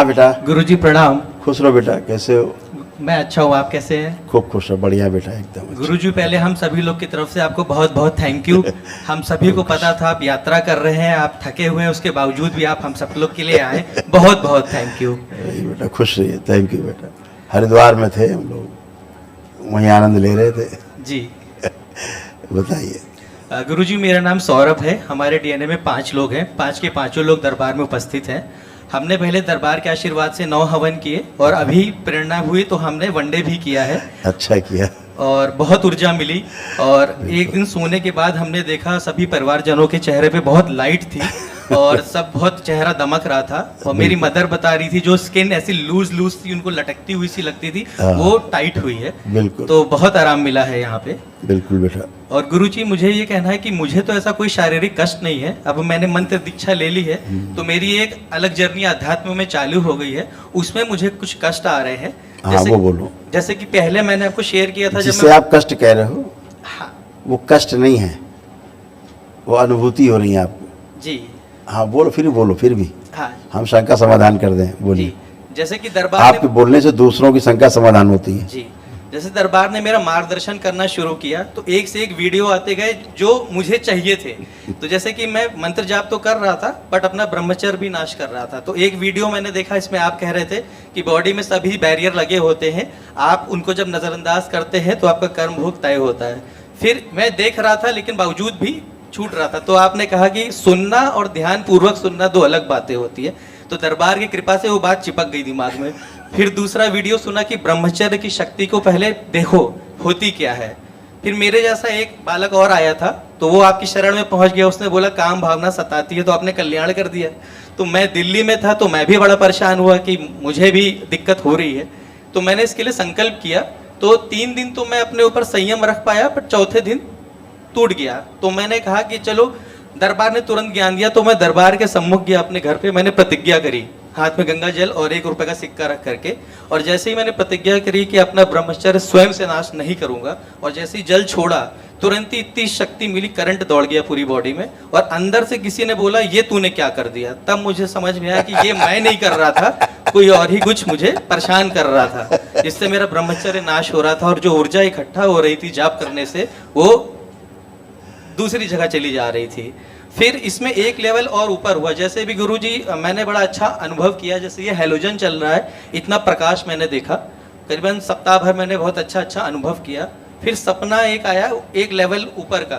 हाँ बेटा। गुरुजी प्रणाम। खुश रहो बेटा, कैसे हो? मैं अच्छा हूँ, आप कैसे हैं? खूब खुश रहो, बढ़िया बेटा, एकदम अच्छा। गुरुजी पहले हम सभी लोग की तरफ से आपको बहुत बहुत थैंक यू। हम सभी को पता था आप यात्रा कर रहे हैं, आप थके हुए हैं, उसके बावजूद भी आप हम सब लोग के लिए आए, बहुत बहुत थैंक यू। वही बेटा, खुश रहिए, थैंक यू बेटा। हरिद्वार में थे हम लोग, वहीं आनंद ले रहे थे जी बताइए। गुरुजी मेरा नाम सौरभ है, हमारे डीएनए में 5 लोग हैं, 5 के पांचों लोग दरबार में उपस्थित हैं। हमने पहले दरबार के आशीर्वाद से 9 हवन किए और अभी प्रेरणा हुई तो हमने वनडे भी किया है। अच्छा किया। और बहुत ऊर्जा मिली। और एक दिन सोने के बाद हमने देखा सभी परिवारजनों के चेहरे पे बहुत लाइट थी और सब बहुत चेहरा दमक रहा था। और मेरी मदर बता रही थी जो स्किन ऐसी लूज लूज थी, उनको लटकती हुई सी लगती थी, वो टाइट हुई है। बिल्कुल। तो बहुत आराम मिला है यहाँ पे। बिल्कुल बेटा। और गुरुजी मुझे ये कहना है कि मुझे तो ऐसा कोई शारीरिक कष्ट नहीं है, अब मैंने मंत्र दीक्षा ले ली है तो मेरी एक अलग जर्नी अध्यात्म में चालू हो गई है, उसमें मुझे कुछ कष्ट आ रहे हैं। हाँ वो बोलो। जैसे कि पहले मैंने आपको शेयर किया था, जिससे आप कष्ट कह रहे हो, हाँ वो कष्ट नहीं है, वो अनुभूति हो रही है आपको। जी हाँ बोलो, फिर बोलो, फिर भी हाँ हम शंका समाधान कर दें, बोलिए। जी। जैसे कि दरबार आपके बोलने से दूसरों की शंका समाधान होती है। जी, जैसे दरबार ने मेरा मार्गदर्शन करना शुरू किया तो एक से एक वीडियो आते गए जो मुझे चाहिए थे। तो जैसे कि मैं मंत्र जाप तो कर रहा था बट अपना ब्रह्मचर्य भी नाश कर रहा था। तो एक वीडियो मैंने देखा, इसमें आप कह रहे थे कि बॉडी में सभी बैरियर लगे होते हैं, आप उनको जब नज़रअंदाज करते हैं तो आपका कर्म भोग तय होता है। फिर मैं देख रहा था लेकिन बावजूद भी छूट रहा था, तो आपने कहा कि सुनना और ध्यान पूर्वक सुनना 2 अलग बातें होती है। तो दरबार की कृपा से वो बात चिपक गई दिमाग में। फिर दूसरा वीडियो सुना कि ब्रह्मचर्य की शक्ति को पहले देखो होती क्या है। फिर मेरे जैसा एक बालक और आया था तो वो आपकी शरण में पहुंच गया, उसने बोला काम भावना सताती है, तो आपने कल्याण कर दिया। तो मैं दिल्ली में था तो मैं भी बड़ा परेशान हुआ कि मुझे भी दिक्कत हो रही है, तो मैंने इसके लिए संकल्प किया। तो 3 दिन तो मैं अपने ऊपर संयम रख पाया, पर चौथे दिन टूट गया। तो मैंने कहा कि चलो, दरबार ने तुरंत ज्ञान दिया तो मैं दरबार के सम्मुख गया अपने घर पे, मैंने प्रतिज्ञा करी हाथ में गंगा जल और 1 रुपए का सिक्का रख करके। और जैसे ही मैंने प्रतिज्ञा करी कि अपना ब्रह्मचर्य स्वयं से नाश नहीं करूंगा, और जैसे ही जल छोड़ा तुरंत ही इतनी शक्ति मिली, करंट दौड़ गया पूरी बॉडी में। और अंदर से किसी ने बोला ये तूने क्या कर दिया। तब मुझे समझ में आया कि ये मैं नहीं कर रहा था, कोई और ही कुछ मुझे परेशान कर रहा था, जिससे मेरा ब्रह्मचर्य नाश हो रहा था। और जो ऊर्जा इकट्ठा हो रही थी जाप करने से, वो दूसरी जगह चली जा रही थी। फिर इसमें एक लेवल और ऊपर हुआ। जैसे भी गुरुजी मैंने बड़ा अच्छा अनुभव किया, जैसे ये हैलोजन चल रहा है, इतना प्रकाश मैंने देखा, करीबन सप्ताह भर मैंने बहुत अच्छा अनुभव किया। फिर सपना एक आया एक लेवल ऊपर का,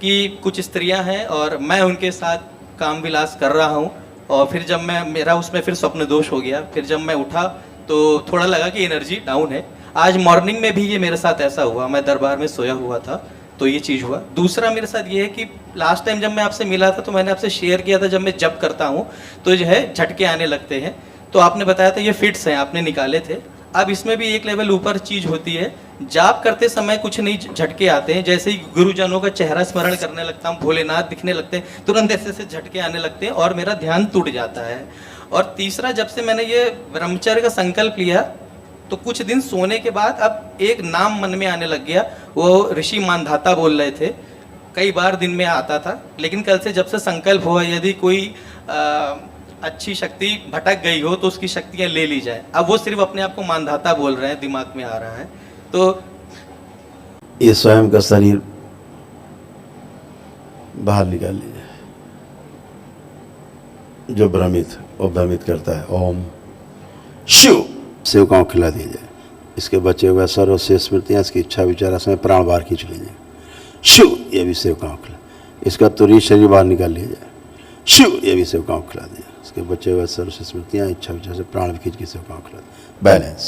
कि कुछ स्त्रियां हैं और मैं उनके साथ काम विलास कर रहा हूँ। और फिर जब मेरा उसमें फिर स्वप्न दोष हो गया। फिर जब मैं उठा तो थोड़ा लगा कि एनर्जी डाउन है। आज मॉर्निंग में भी ये मेरे साथ ऐसा हुआ, मैं दरबार में सोया हुआ था तो ये चीज़ हुआ। दूसरा मेरे साथ ये है कि लास्ट टाइम जब मैं आपसे मिला था तो मैंने आपसे शेयर किया था, जब मैं जप करता हूँ तो जो है झटके आने लगते हैं, तो आपने बताया था ये फिट्स हैं, आपने निकाले थे। अब इसमें भी एक लेवल ऊपर चीज़ होती है, जाप करते समय कुछ नहीं झटके आते हैं। जैसे ही गुरुजनों का चेहरा स्मरण करने लगता हूँ, भोलेनाथ दिखने लगते हैं, तुरंत ऐसे ऐसे झटके आने लगते हैं और मेरा ध्यान टूट जाता है। और तीसरा, जब से मैंने ये ब्रह्मचर्य का संकल्प लिया तो कुछ दिन सोने के बाद अब एक नाम मन में आने लग गया, वो ऋषि मानधाता बोल रहे थे, कई बार दिन में आता था। लेकिन कल से जब से संकल्प हुआ, यदि कोई अच्छी शक्ति भटक गई हो तो उसकी शक्तियाँ ले ली जाए। अब वो सिर्फ अपने आप को मानधाता बोल रहे हैं, दिमाग में आ रहा है। तो ये स्वयं का शरीर बाहर निकाल लीजिए, जो भ्रमित वो भ्रमित करता है। ओम शिव सेवकाओं खिला दीजिए। इसके बचे हुए सर्व से स्मृतियाँ, इसकी इच्छा विचार समय प्राण बाहर खींच लीजिए। शिव, ये भी सेवकाओं खिला। इसका तुरंत शरीर बाहर निकाल लिया जाए। शिव, ये भी सेवकाओं खिला दिया। इसके बचे हुए सर्व से स्मृतियाँ, इच्छा विचार से प्राण भी खींच के सेवकाओं खिला दिया। बैलेंस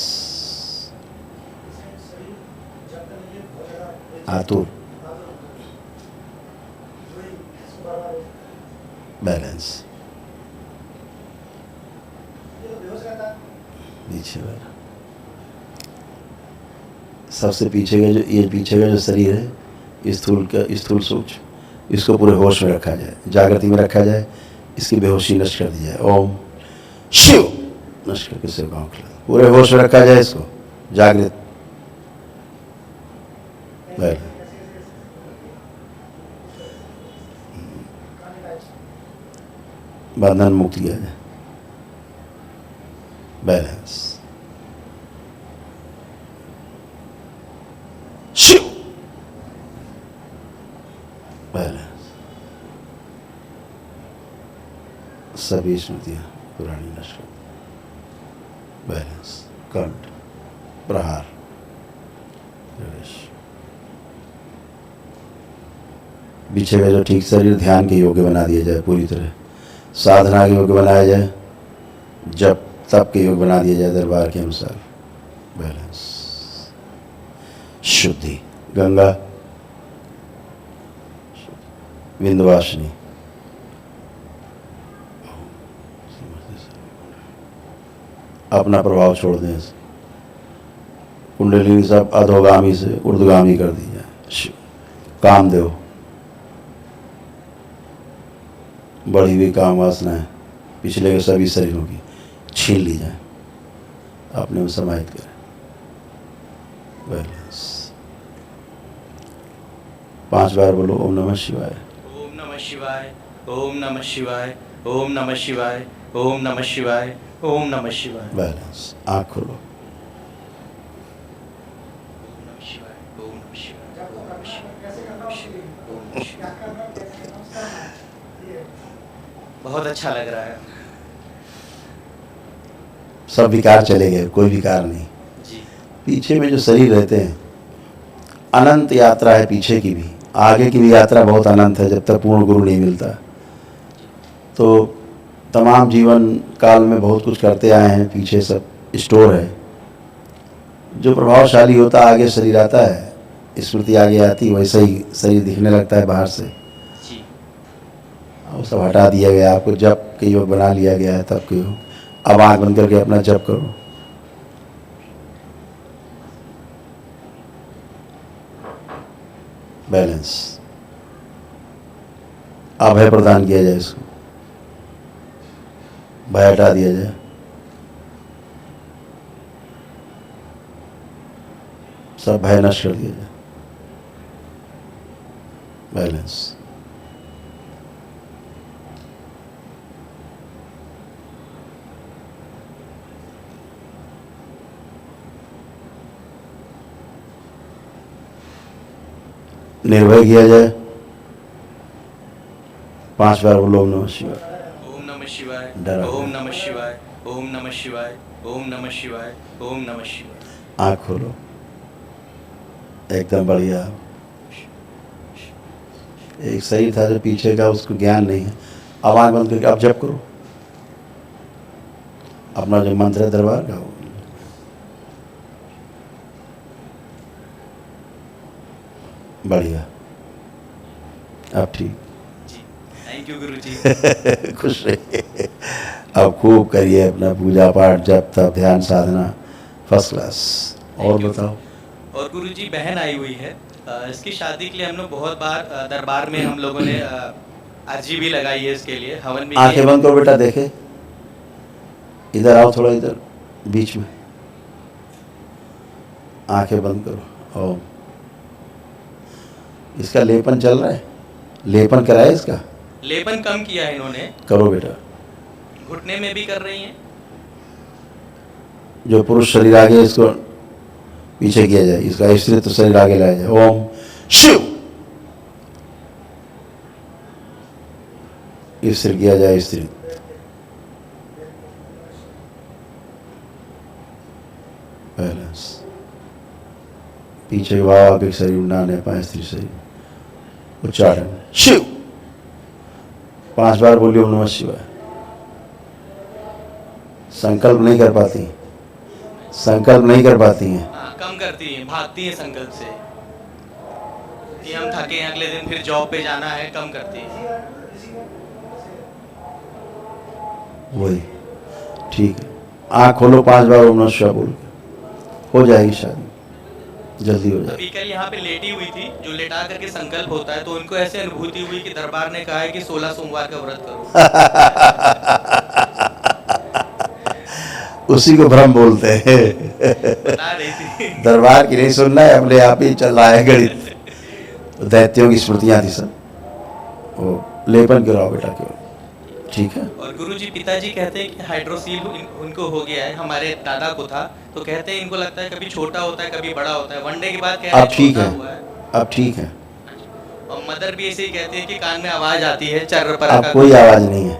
आतुर, बैलेंस पीछे वाला, सबसे पीछे का जो ये पीछे का जो शरीर है, स्थूल सूक्ष्म, इसको पूरे होश में रखा जाए, जागृति में रखा जाए, इसकी बेहोशी नष्ट कर दी जाए। ओम शिव नष्ट करके सेवकाओं खिला, पूरे होश में रखा जाए, इसको जागृत। बंधन मुक्त किया जाए। बैलेंस, शिव, बैलेंस, सभी स्मृतियां पुरानी नष्ट, बैलेंस, कंठ, प्रहार, प्रवेश, पीछे का जो ठीक शरीर ध्यान के योग्य बना दिया जाए, पूरी तरह साधना के योग्य बनाया जाए, जब तब के योग्य बना दिया जाए दरबार के अनुसार, बैलेंस, शुद्धि, गंगा, विंध्यवासिनी, अपना प्रभाव छोड़ दें, कुंडलिनी सब अधोगामी से ऊर्ध्वगामी कर दी जाए, कामदेव, बढ़ी हुई काम वासनाएं पिछले के सभी शरीरों की छीन ली जाए, अपने में समाहित करें, बैलेंस, 5 बार बोलो ओम नमः शिवाय, ओम नमः शिवाय, ओम नमः शिवाय, ओम नमः शिवाय, ओम नमः शिवाय, ओम नमः शिवाय, बैलेंस, आँख खोलो, ओम नमः शिवाय, ओम नमः शिवाय, ओम नमः शिवाय, ओम नमः शिवाय, ओम नमः शिवाय। बहुत अच्छा लग रहा है सब विकार चले गए, कोई विकार नहीं। जी। पीछे में जो शरीर रहते हैं, अनंत यात्रा है पीछे की भी, आगे की भी यात्रा बहुत अनंत है, जब तक पूर्ण गुरु नहीं मिलता। तो तमाम जीवन काल में बहुत कुछ करते आए हैं, पीछे सब स्टोर है। जो प्रभावशाली होता आगे शरीर आता है, स्मृति आगे आती, वैसे ही शरीर दिखने लगता है बाहर से। जी। वो सब हटा दिया गया, आपको जप के योग बना लिया गया है, तब के योग। अब आँख बंद करके अपना जप करो, बैलेंस, अभय प्रदान किया जाए, इसको भय हटा दिया जाए, सब भय नष्ट कर दिया जाए, बैलेंस, निर्भय किया जाए, 5 बार बोलो ओम नमः शिवाय, ओम नमः शिवाय, डरा ओम नमः शिवाय, ओम नमः शिवाय, ओम नमः शिवाय, ओम नमः शिवाय। आँख खोलो, एकदम बढ़िया। एक शरीर था जो पीछे का, उसको ज्ञान नहीं है, अब आँख बंद करके अब जप करो, अपना जो मंत्र है दरबार का, वो बढ़िया, अब ठीक, जी, थैंक यू गुरुजी। खुश रहिए। अब खूब करिए अपना पूजा पाठ, जप तप, ध्यान साधना, फर्स्ट क्लास। और Thank you. बताओ। और गुरुजी बहन आई हुई है, इसकी शादी के लिए हम लोग बहुत बार दरबार में हम लोगों ने अर्जी भी लगाई है इसके लिए, हवन भी आंखें किए। बंद करो बेटा, देखे इधर आओ, थोड़ा इधर बीच में, आंखें बंद करो। ओम, इसका लेपन चल रहा है, लेपन कराए इसका, लेपन कम किया है इन्होंने, करो बेटा। घुटने में भी कर रही हैं। जो पुरुष शरीर आगे, इसको पीछे किया जाए, इसका स्त्री तो शरीर आगे लाया जाए। ओम शिव, स्त्री किया जाए, स्त्री, बैलेंस, पीछे भाव के शरीर उड़ाने पाए, स्त्री शरीर, उच्चारण शिव, 5 बार बोलिए ओम नमः शिवाय। संकल्प नहीं कर पाती, संकल्प नहीं कर पाती हैं, हाँ, कम करती हैं, भागती हैं संकल्प से कि हम थके हैं, अगले दिन फिर जॉब पे जाना है, कम करती हैं। वही ठीक है। आँख खोलो, 5 बार ओम नमः शिवाय बोल के, हो जाएगी शादी, जल्दी हो जाएगी। अभी कल यहाँ पे लेटी हुई थी, जो लेटा करके संकल्प होता है, तो उनको ऐसे अनुभूति हुई कि दरबार ने कहा है कि 16 सोमवार का व्रत करो। उसी को भ्रम बोलते हैं। बता रही थी। दरबार की नहीं सुनना है, अपने आप ही चल रहा है गणित। दैत्यों की स्मृतियां थी सब। वो लेपन गिराओ बेटा, क्यों ठीक है। और गुरुजी पिताजी कहते हैं कि हाइड्रोसील उनको हो गया है, हमारे दादा को था, तो कहते हैं इनको लगता है कभी छोटा होता है कभी बड़ा होता है, वनडे के बाद कह रहे अब हैं ठीक छोटा है, हुआ है। अब ठीक है, और मदर भी ऐसे ही कहती है कि कान में आवाज आती है चर्र पर अब कोई आवाज़ नहीं है।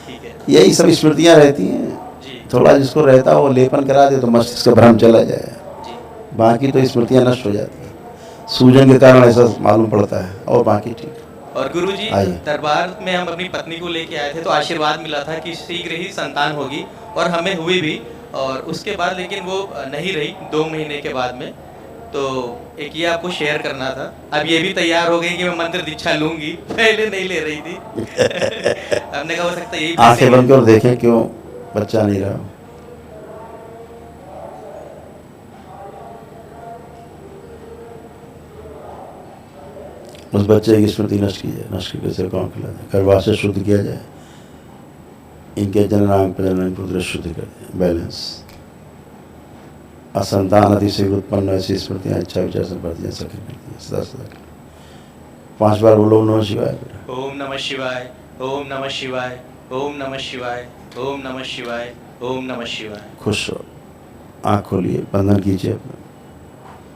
ठीक है यही सब स्मृतियाँ रहती हैं। जी थोड़ा जिसको रहता है वो लेपन करा दे तो मस्तिष्क का भ्रम चला जाए, जी। बाकी तो स्मृतियाँ नष्ट हो जाती हैं। सूजन के कारण ऐसा मालूम पड़ता है, और बाकी ठीक। और गुरुजी आइए। दरबार में हम अपनी पत्नी को लेके आए थे तो आशीर्वाद मिला था कि शीघ्र ही संतान होगी, और हमें हुई भी। और उसके बाद लेकिन वो नहीं रही 2 महीने के बाद में। तो एक ये आपको शेयर करना था। अब ये भी तैयार हो गई कि मैं मंत्र दीक्षा लूंगी, पहले नहीं ले रही थी। हमने कहा हो सकता है यही आंखें बंद कर देखें क्यों बच्चा नहीं रहा। उस बच्चे की स्मृति नष्ट की जाए, नष्ट करके से कौन खिला जाए, गर्भाशय से शुद्ध किया जाए, इनके जननांग प्रजनन पुत्र शुद्ध कर दें, बैलेंस। असंतान अतिशीघ्र उत्पन्न ऐसी स्मृतियाँ इच्छा विचार संपत्तियाँ सखी करती हैं सदा सदा। 5 बार बोलो ओम नमः शिवाय बेटा। ओम नमः शिवाय, ओम नमः शिवाय, ओम नमः शिवाय, ओम नमः शिवाय, ओम नमः शिवाय। खुश हो, आँख खोलिए, बंधन कीजिए अपना।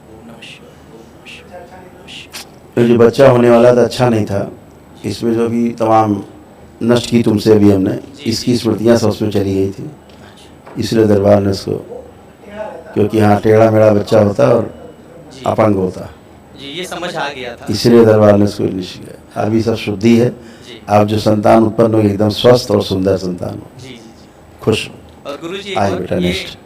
ओम नमः शिवाय, ओम नमः शिवाय, ओम नमः शिवाय। तो जो बच्चा होने वाला था अच्छा नहीं था, इसमें जो भी तमाम नष्ट की तुमसे अभी हमने, इसकी स्मृतियाँ सब उसमें चली गई थी, इसलिए दरबार ने इसको, क्योंकि हाँ टेढ़ा मेढ़ा बच्चा होता और जी। अपंग होता, जी ये समझ आ गया था। इसलिए दरबार ने इसको निश्चय किया। अभी सब शुद्धि है, जी आप जो संतान उत्पन्न हो एकदम स्वस्थ और सुंदर संतान हो, जी जी जी। खुश हो। और गुरुजी आइए एक और बेटा, ये नेक्स्ट।